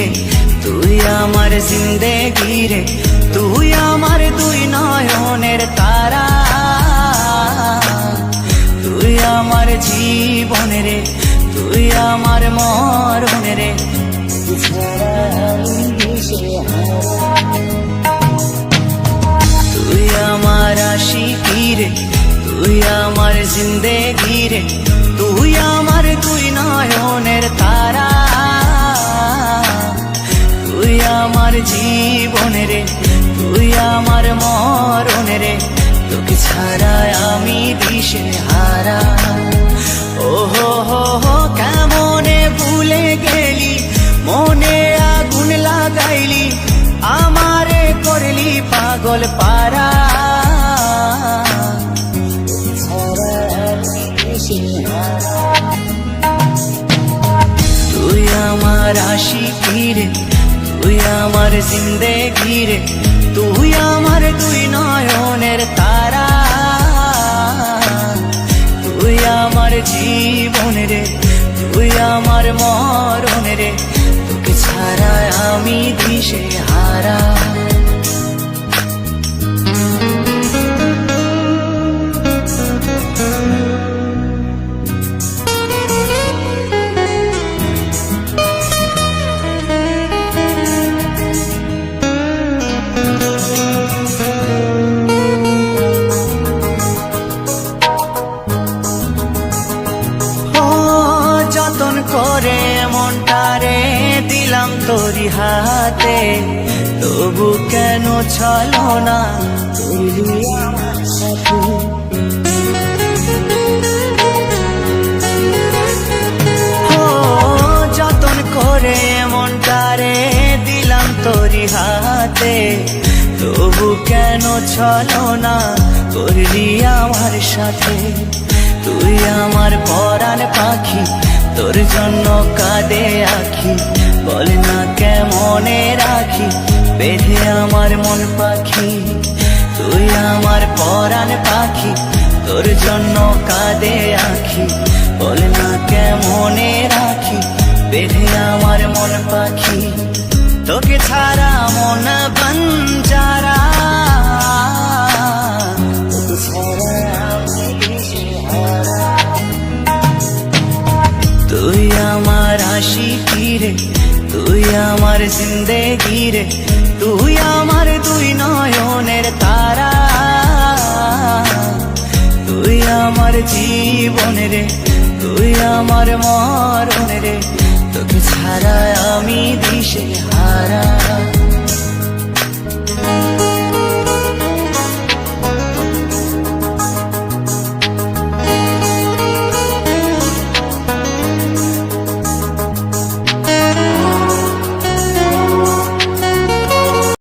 রে, তুই আমার জিন্দেগি রে, তুই আমার দুই নয়নের তারা, তুই আমার জীবন রে, তুই আমার মরণ রে, তুই আমার আশিকি রে, তুই আমার জিন্দেগি রে, তুই আমার দুই নয়নের তারা, তুই আমার জীবন রে, তুই আমার মরণ রে, তোকে ছাড়া আমি দিশে হারা। ও হো হো হো কেমনে ভুলে গেলি, মনে আগুন লাগাইলি, আমারে করলি পাগল পারা, তুই আমার আশিকি রে, তুই আমার জিন্দেগি রে, তুই আমার দুই নয়নের তারা, তুই আমার জীবন রে, তুই আমার মরণ রে, তোকে ছাড়া আমি দিশে হারা। যতন করে মনটারে দিলাম তোরি হাতে, তবু কেন ছলো না করলি আমার সাথে, যতন করে মনটারে দিলাম তোরি হাতে, তবু কেন ছলো না করলি আমার সাথে, তুই আমার পরাণ পাখি, তোর জন্য কাঁদে আখি, বল না কেমনে রাখি বেঁধে আমার মন পাখি, তুই আমার পরাণ পাখি, তোর জন্য কাঁদে আখি, বল না কেমনে রাখি বেঁধে আমার মন পাখি, তোকে ছাড়া মন বঞ্জারা, তোকে ছাড়া তুই আমার আশিকি রে, তুই আমার জিন্দেগি রে, তুই আমার দুই নয়নের তারা, তুই আমার জীবন রে, তুই আমার মরণ রে, তোকে ছাড়া আমি দিশে হারা।